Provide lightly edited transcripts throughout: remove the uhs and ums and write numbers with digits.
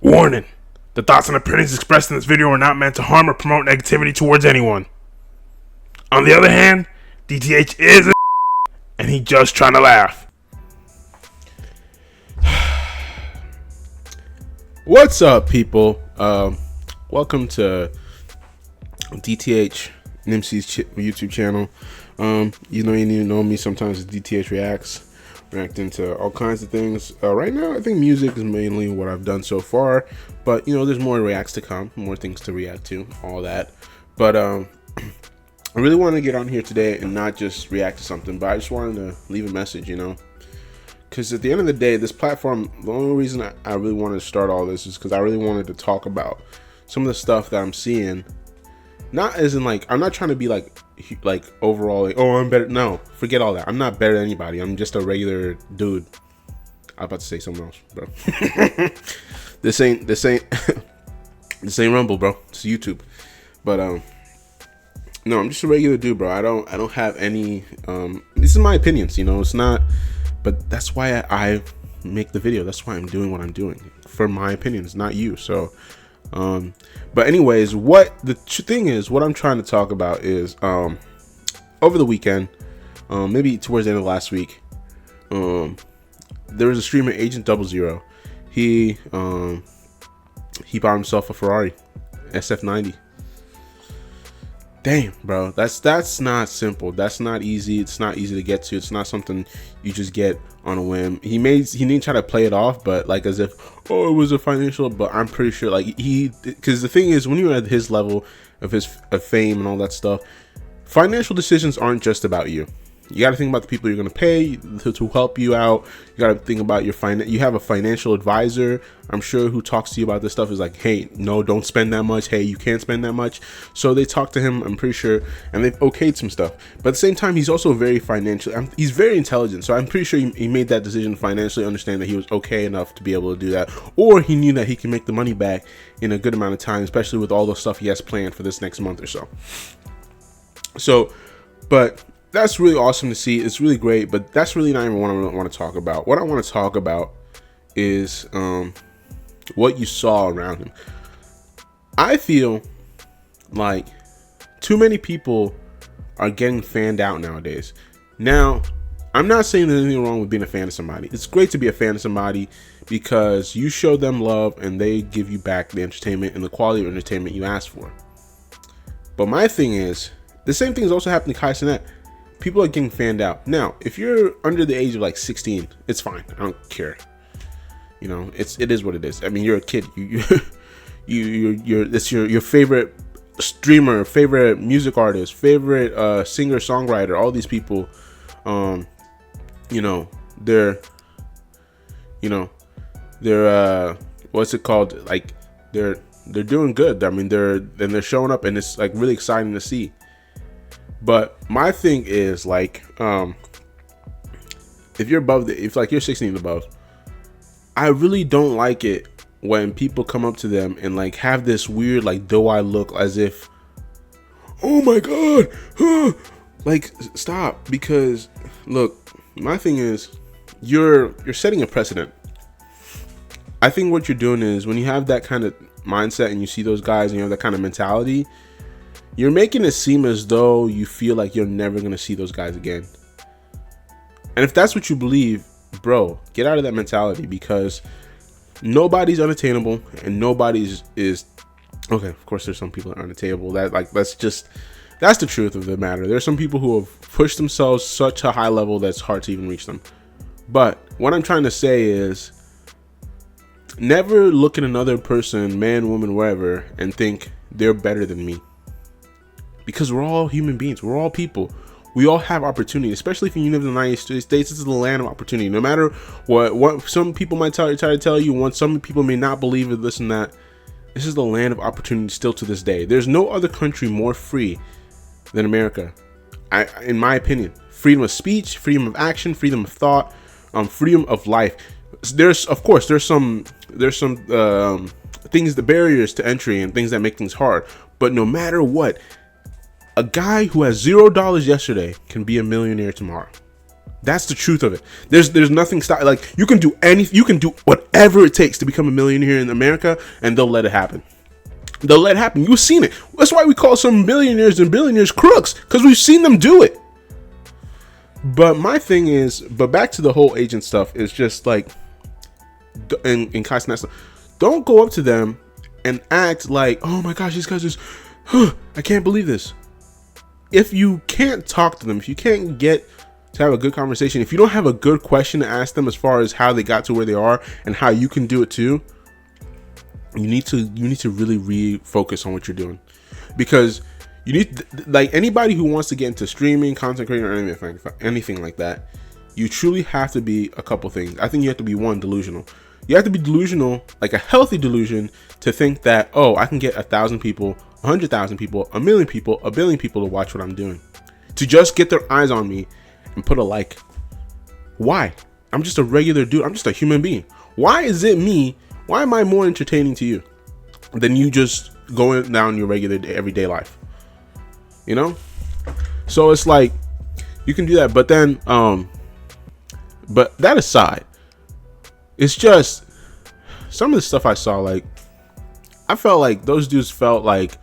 Warning: the thoughts and opinions expressed in this video are not meant to harm or promote negativity towards anyone. On the other hand, DTH is a and he just trying to laugh. What's up, people? Welcome to DTH Nimsi's YouTube channel. You need to know me. Sometimes it's DTH Reacts, reacting to all kinds of things. Right now, I think music is mainly what I've done so far, but there's more reacts to come, more things to react to, all that. But I really wanted to get on here today and not just react to something, but I just wanted to leave a message, because at the end of the day, this platform, the only reason I really wanted to start all this is because I really wanted to talk about some of the stuff that I'm seeing. Not as in I'm not trying to be like overall oh, I'm better. No, forget all that. I'm not better than anybody. I'm just a regular dude. I'm about to say something else, bro. this ain't this ain't Rumble, bro. It's YouTube. But no, I'm just a regular dude, bro. I don't have any this is my opinions, it's not, but that's why I make the video. That's why I'm doing what I'm doing, for my opinions, not you. So but anyways, what the thing is, what I'm trying to talk about is over the weekend, maybe towards the end of last week, there was a streamer, Agent 00. He bought himself a Ferrari SF90. Damn, bro, that's not simple. That's not easy. It's not easy to get to. It's not something you just get on a whim. He didn't try to play it off, but as if, oh, it was a financial. But I'm pretty sure because the thing is, when you're at his level of fame and all that stuff, financial decisions aren't just about you. You got to think about the people you're going to pay to help you out. You got to think about your you have a financial advisor, I'm sure, who talks to you about this stuff. Is like, hey, no, don't spend that much. Hey, you can't spend that much. So they talk to him, I'm pretty sure, and they've okayed some stuff. But at the same time, he's also very he's very intelligent. So I'm pretty sure he made that decision to financially understand that he was okay enough to be able to do that. Or he knew that he can make the money back in a good amount of time, especially with all the stuff he has planned for this next month or so. But that's really awesome to see. It's really great, but that's really not even what I want to talk about. What I want to talk about is what you saw around him. I feel like too many people are getting fanned out nowadays. Now, I'm not saying there's anything wrong with being a fan of somebody. It's great to be a fan of somebody because you show them love and they give you back the entertainment and the quality of entertainment you asked for. But my thing is, the same thing is also happening to Kai Cenat. People are getting fanned out. Now, if you're under the age of 16, it's fine. I don't care. It is what it is. I mean, you're a kid. It's your favorite streamer, favorite music artist, favorite singer, songwriter. All these people, they're what's it called? They're doing good. I mean, they're showing up, and it's really exciting to see. But my thing is if you're above if you're 16 and above, I really don't like it when people come up to them and have this weird doe eye look, as if, oh my god, huh? Stop. Because look, my thing is, you're setting a precedent. I think what you're doing is, when you have that kind of mindset and you see those guys and you have that kind of mentality, you're making it seem as though you feel like you're never going to see those guys again. And if that's what you believe, bro, get out of that mentality, because nobody's unattainable and nobody's is okay. Of course, there's some people that are unattainable. That's the truth of the matter. There's some people who have pushed themselves such a high level that's hard to even reach them. But what I'm trying to say is, never look at another person, man, woman, wherever, and think they're better than me. Because we're all human beings. We're all people. We all have opportunity, especially if you live in the United States. This is the land of opportunity. No matter what some people might try to tell you, some people may not believe in this and that, this is the land of opportunity still to this day. There's no other country more free than America, in my opinion. Freedom of speech, freedom of action, freedom of thought, freedom of life. There's some things, the barriers to entry and things that make things hard. But no matter what, a guy who has $0 yesterday can be a millionaire tomorrow. That's the truth of it. There's nothing stop. Like, you can do whatever it takes to become a millionaire in America, and they'll let it happen. They'll let it happen. You've seen it. That's why we call some millionaires and billionaires crooks, because we've seen them do it. But my thing is, back to the whole agent stuff, is just like, in Kai Cenat stuff, don't go up to them and act like, oh my gosh, these guys just, I can't believe this. If you can't talk to them, if you can't get to have a good conversation, if you don't have a good question to ask them as far as how they got to where they are and how you can do it too, you need to really refocus on what you're doing. Because you need, like, anybody who wants to get into streaming, content creating, or anything like that, you truly have to be a couple things. I think you have to be, one, delusional. You have to be delusional, like a healthy delusion, to think that, oh, I can get 1,000 people, 100,000 people, 1,000,000 people, 1,000,000,000 people to watch what I'm doing, to just get their eyes on me and put a like. Why? I'm just a regular dude. I'm just a human being. Why is it me? Why am I more entertaining to you than you just going down your regular everyday life? You know? So it's like, you can do that, but then, but that aside, it's just some of the stuff I saw, like, I felt like those dudes felt like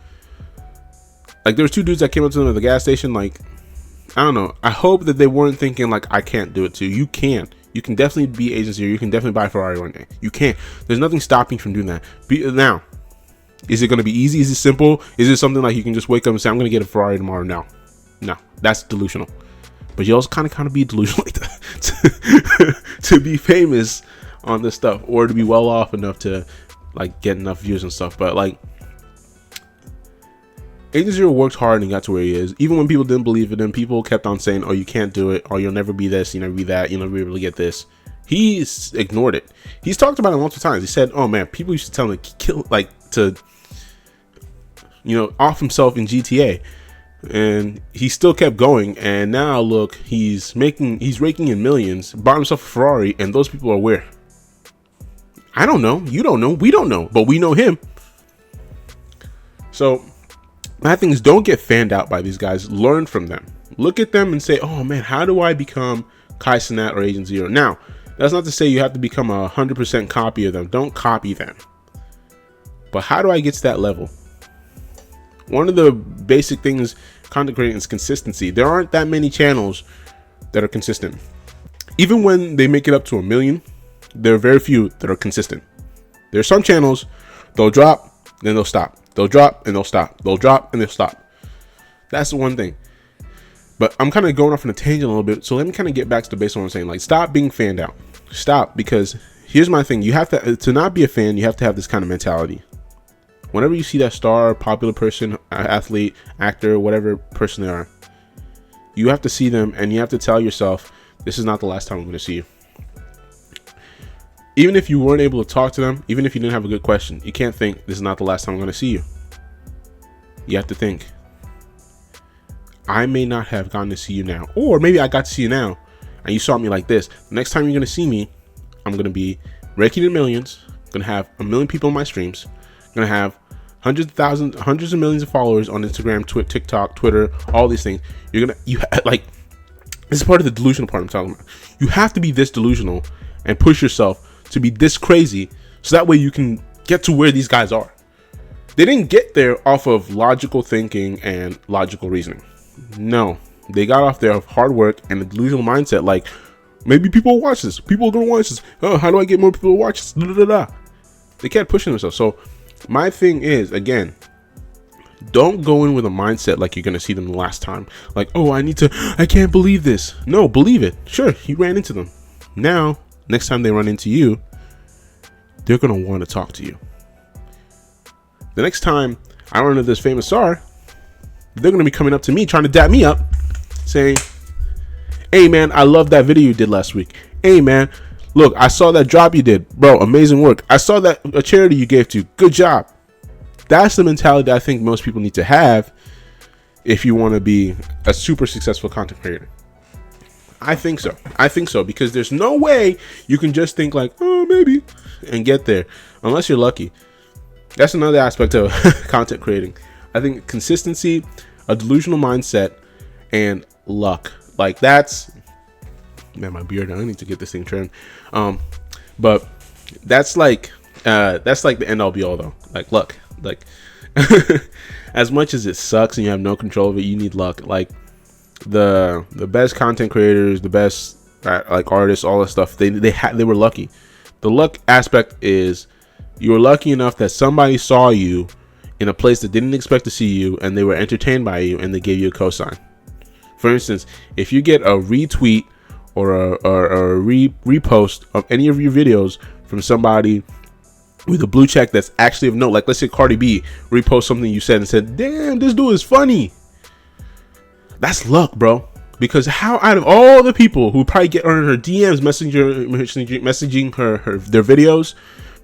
there was two dudes that came up to them at the gas station, like, I don't know. I hope that they weren't thinking like, I can't do it too. You can. You can definitely be agents here. You can definitely buy a Ferrari one day. You can. There's nothing stopping you from doing that. Now, is it going to be easy? Is it simple? Is it something like you can just wake up and say, I'm going to get a Ferrari tomorrow? No, that's delusional. But you also kind of be delusional like that to be famous on this stuff, or to be well off enough to like get enough views and stuff. But like, Agent Zero worked hard and got to where he is. Even when people didn't believe in him, people kept on saying, oh, you can't do it, or you'll never be this, you'll never be that, you'll never be able to get this. He's ignored it. He's talked about it multiple times. He said, oh man, people used to tell him to off himself in GTA. And he still kept going, and now look, he's raking in millions, bought himself a Ferrari, and those people are where? I don't know. You don't know. We don't know, but we know him. So my thing is, don't get fanned out by these guys. Learn from them. Look at them and say, oh man, how do I become Kai Cenat or Agent Zero? Now, that's not to say you have to become 100% copy of them. Don't copy them. But how do I get to that level? One of the basic things content creating is consistency. There aren't that many channels that are consistent. Even when they make it up to 1 million, there are very few that are consistent. There are some channels, they'll drop, then they'll stop. They'll drop and they'll stop. They'll drop and they'll stop. That's the one thing. But I'm kind of going off on a tangent a little bit, so let me kind of get back to the base of what I'm saying. Like, stop being fanned out. Stop, because here's my thing. You have to not be a fan, you have to have this kind of mentality. Whenever you see that star, popular person, athlete, actor, whatever person they are, you have to see them and you have to tell yourself, this is not the last time I'm going to see you. Even if you weren't able to talk to them, even if you didn't have a good question, you can't think, this is not the last time I'm going to see you. You have to think, I may not have gotten to see you now, or maybe I got to see you now and you saw me like this. The next time you're going to see me, I'm going to be raking in millions. I'm going to have 1 million people on my streams. I'm going to have hundreds of millions of followers on Instagram, TikTok, Twitter, all these things. Like, this is part of the delusional part I'm talking about. You have to be this delusional and push yourself to be this crazy, so that way you can get to where these guys are. They didn't get there off of logical thinking and logical reasoning. No, they got off there of hard work and a delusional mindset. Like, maybe people will watch this. People are gonna watch this. Oh, how do I get more people to watch this? Da, da, da. They kept pushing themselves. So my thing is, again, don't go in with a mindset like you're gonna see them the last time. Like, oh, I can't believe this. No, believe it. Sure, you ran into them. Now, next time they run into you, they're going to want to talk to you. The next time I run into this famous star, they're going to be coming up to me, trying to dap me up, saying, hey man, I love that video you did last week. Hey man, look, I saw that drop you did. Bro, amazing work. I saw that a charity you gave to. Good job. That's the mentality that I think most people need to have if you want to be a super successful content creator. I think so, because there's no way you can just think like, oh, maybe, and get there unless you're lucky. That's another aspect of content creating. I think consistency, a delusional mindset, and luck. Like, that's Man, my beard, I need to get this thing trimmed. But that's like the end all be all though. Like luck. Like as much as it sucks and you have no control of it, you need luck. Like the best content creators, the best like artists, all that stuff, they were lucky. The luck aspect is you were lucky enough that somebody saw you in a place that didn't expect to see you, and they were entertained by you, and they gave you a cosign. For instance, if you get a retweet or a repost of any of your videos from somebody with a blue check that's actually of note, like let's say Cardi B repost something you said and said, damn, this dude is funny. That's luck, bro. Because how out of all the people who probably get on her DMs messaging her their videos,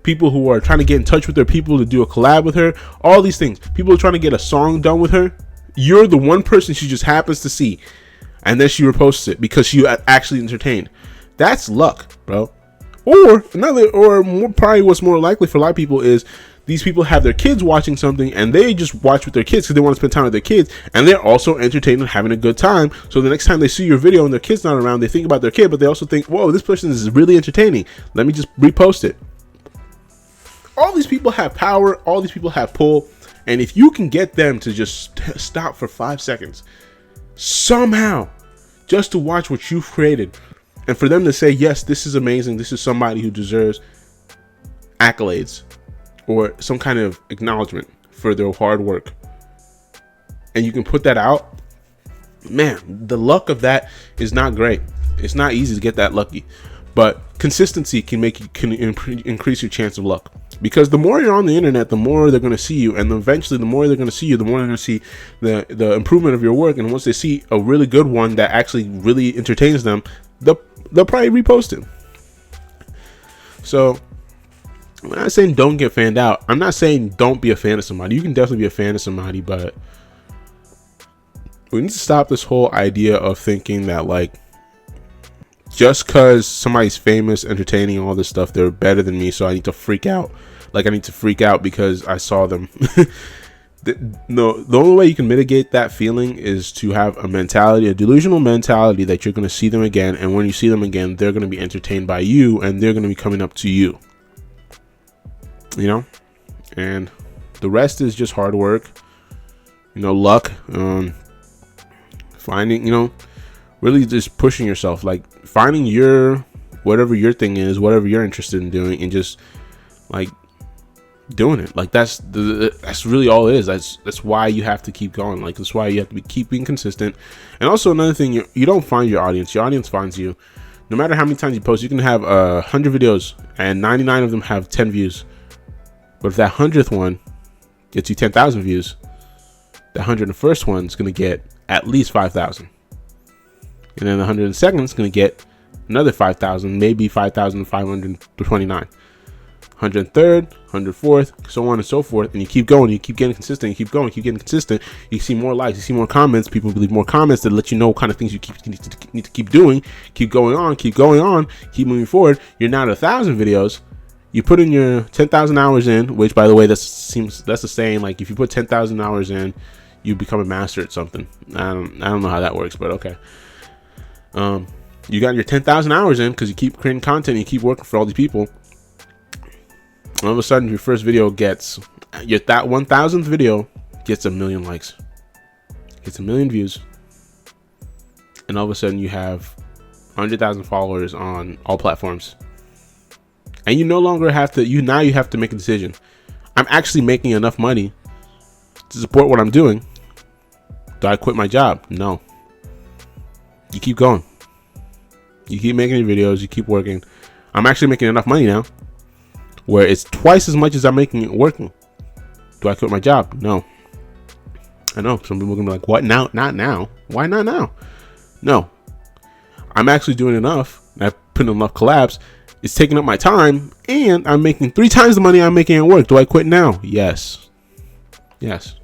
people who are trying to get in touch with their people to do a collab with her, all these things, people are trying to get a song done with her, you're the one person she just happens to see, and then she reposts it because she actually entertained. That's luck, bro. Or probably what's more likely for a lot of people is these people have their kids watching something and they just watch with their kids because they want to spend time with their kids, and they're also entertained and having a good time. So the next time they see your video and their kid's not around, they think about their kid, but they also think, whoa, this person is really entertaining. Let me just repost it. All these people have power. All these people have pull. And if you can get them to just stop for 5 seconds, somehow, just to watch what you've created, and for them to say, yes, this is amazing. This is somebody who deserves accolades or some kind of acknowledgement for their hard work, and you can put that out, man, the luck of that is not great. It's not easy to get that lucky, but consistency can increase your chance of luck, because the more you're on the internet, the more they're going to see you, and eventually the more they're going to see you, the more they're going to see the improvement of your work. And once they see a really good one that actually really entertains them, they'll probably repost it. So I'm not saying don't get fanned out. I'm not saying don't be a fan of somebody. You can definitely be a fan of somebody, but we need to stop this whole idea of thinking that like just because somebody's famous, entertaining, all this stuff, they're better than me, so I need to freak out. Like I need to freak out because I saw them. No, the only way you can mitigate that feeling is to have a mentality, a delusional mentality that you're going to see them again, and when you see them again, they're going to be entertained by you, and they're going to be coming up to you. You know, and the rest is just hard work, luck, finding, really just pushing yourself, like finding whatever your thing is, whatever you're interested in doing, and just like doing it. Like that's really all it is. That's why you have to keep going. Like that's why you have to keep being consistent. And also another thing, you don't find your audience finds you. No matter how many times you post, you can have 100 videos and 99 of them have 10 views. But if that 100th one gets you 10,000 views, the 101st one is going to get at least 5,000. And then the 102nd is going to get another 5,000, maybe 5,529. 103rd, 104th, so on and so forth. And you keep going, you keep getting consistent, you keep going, keep getting consistent. You see more likes, you see more comments. People leave more comments that let you know what kind of things you need to keep doing. Keep going on, keep moving forward. You're now at 1,000 videos. You put in your 10,000 hours in, which, by the way, that's the saying. Like, if you put 10,000 hours in, you become a master at something. I don't know how that works, but okay. You got your 10,000 hours in because you keep creating content, and you keep working for all these people. All of a sudden, your first video that 1,000th video gets 1 million likes, gets 1 million views, and all of a sudden you have 100,000 followers on all platforms. And you no longer have to, you have to make a decision. I'm actually making enough money to support what I'm doing. Do I quit my job? No. You keep going. You keep making your videos. You keep working. I'm actually making enough money now where it's twice as much as I'm making it working. Do I quit my job? No. I know some people are going to be like, what now? Not now. Why not now? No. I'm actually doing enough. I've put in enough collabs. It's taking up my time, and I'm making 3 times the money I'm making at work. Do I quit now? Yes. Yes.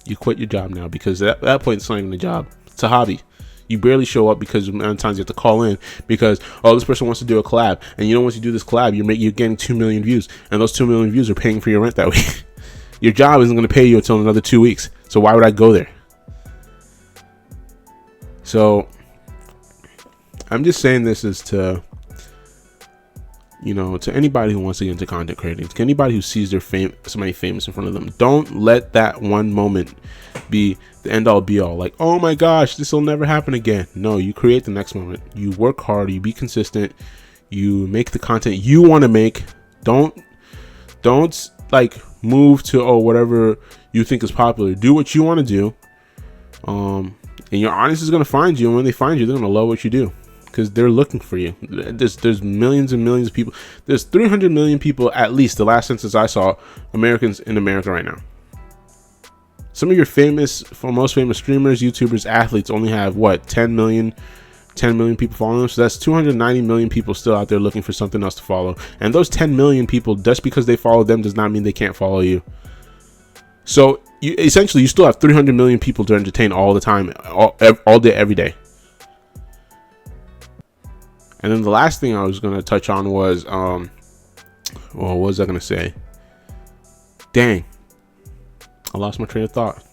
You quit your job now, because at that point, it's not even a job. It's a hobby. You barely show up because the amount of times you have to call in because, oh, this person wants to do a collab. And once you do this collab, you're getting 2 million views. And those 2 million views are paying for your rent that week. Your job isn't going to pay you until another 2 weeks. So why would I go there? So I'm just saying this is to, you know, to anybody who wants to get into content creating, to anybody who sees their somebody famous in front of them. Don't let that one moment be the end all be all. Like, oh my gosh, this will never happen again. No, you create the next moment. You work hard. You be consistent. You make the content you want to make. Don't like move to whatever you think is popular. Do what you want to do. And your audience is gonna find you. And when they find you, they're gonna love what you do, because they're looking for you. There's millions and millions of people. There's 300 million people, at least the last census I saw, Americans in America right now. Some of your most famous streamers, YouTubers, athletes only have what, 10 million people following them. So that's 290 million people still out there looking for something else to follow. And those 10 million people, just because they follow them does not mean they can't follow you. So you still have 300 million people to entertain all the time, all day, every day. And then the last thing I was going to touch on was, well, what was I going to say? Dang. I lost my train of thought.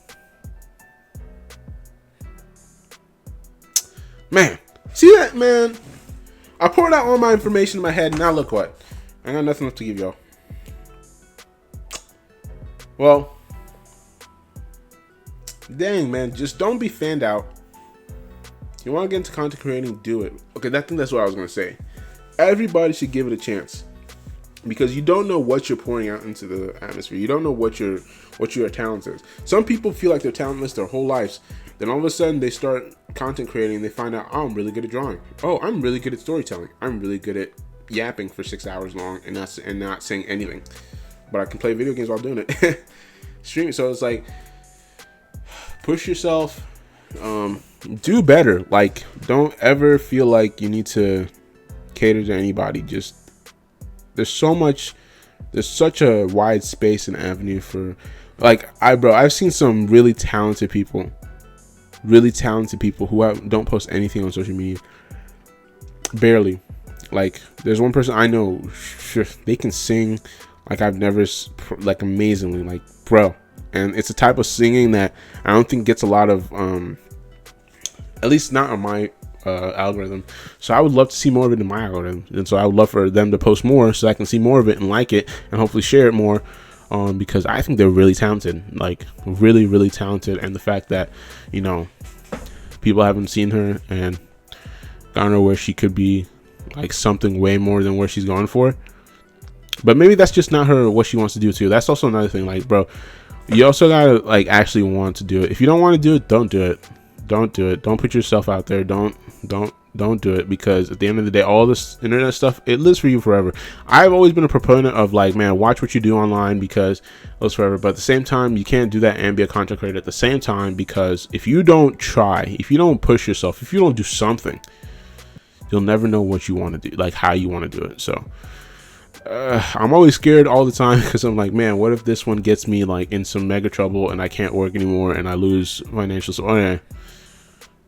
Man, see that, man? I poured out all my information in my head, and now look what. I got nothing left to give y'all. Well, dang, man, just don't be fanned out. You want to get into content creating, do it. Okay, I think that's what I was going to say. Everybody should give it a chance, because you don't know what you're pouring out into the atmosphere. You don't know what your talent is. Some people feel like they're talentless their whole lives. Then all of a sudden they start content creating and they find out, oh, I'm really good at drawing. Oh, I'm really good at storytelling. I'm really good at yapping for 6 hours long and not saying anything. But I can play video games while doing it. Streaming. So it's like, push yourself. Do better. Like, don't ever feel like you need to cater to anybody. Just, there's such a wide space and avenue for, like, I've seen some really talented people who don't post anything on social media, barely. Like, there's one person I know, they can sing like I've never, like, amazingly, like, bro. And it's a type of singing that I don't think gets a lot of, at least not on my algorithm. So I would love to see more of it in my algorithm, and so I would love for them to post more so I can see more of it and like it and hopefully share it more, because I think they're really talented, like really, really talented. And the fact that, you know, people haven't seen her and gotten her where she could be, like, something way more than where she's going for. But maybe that's just not her, what she wants to do too. That's also another thing. Like, bro, you also gotta, like, actually want to do it. If you don't want to do it, don't do it. Don't do it. Don't put yourself out there. Don't do it, because at the end of the day, all this internet stuff, it lives for you forever. I've always been a proponent of, like, man, watch what you do online, because it lives forever. But at the same time, you can't do that and be a content creator at the same time, because if you don't try, if you don't push yourself, if you don't do something, you'll never know what you want to do, like how you want to do it. So I'm always scared all the time, because I'm like, man, what if this one gets me, like, in some mega trouble and I can't work anymore and I lose financial support? Yeah.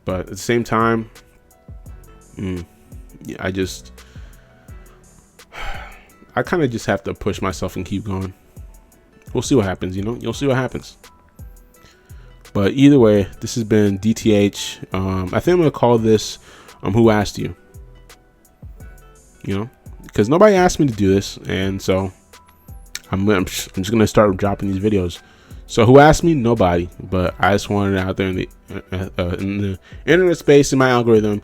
But at the same time, yeah, I kind of just have to push myself and keep going. We'll see what happens, you know? You'll see what happens. But either way, this has been DTH. I think I'm going to call this Who Asked You? You know? Because nobody asked me to do this, and so I'm just going to start dropping these videos. So who asked me? Nobody. But I just wanted it out there in the internet space, in my algorithm,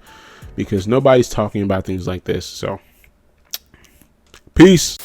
because nobody's talking about things like this. So peace.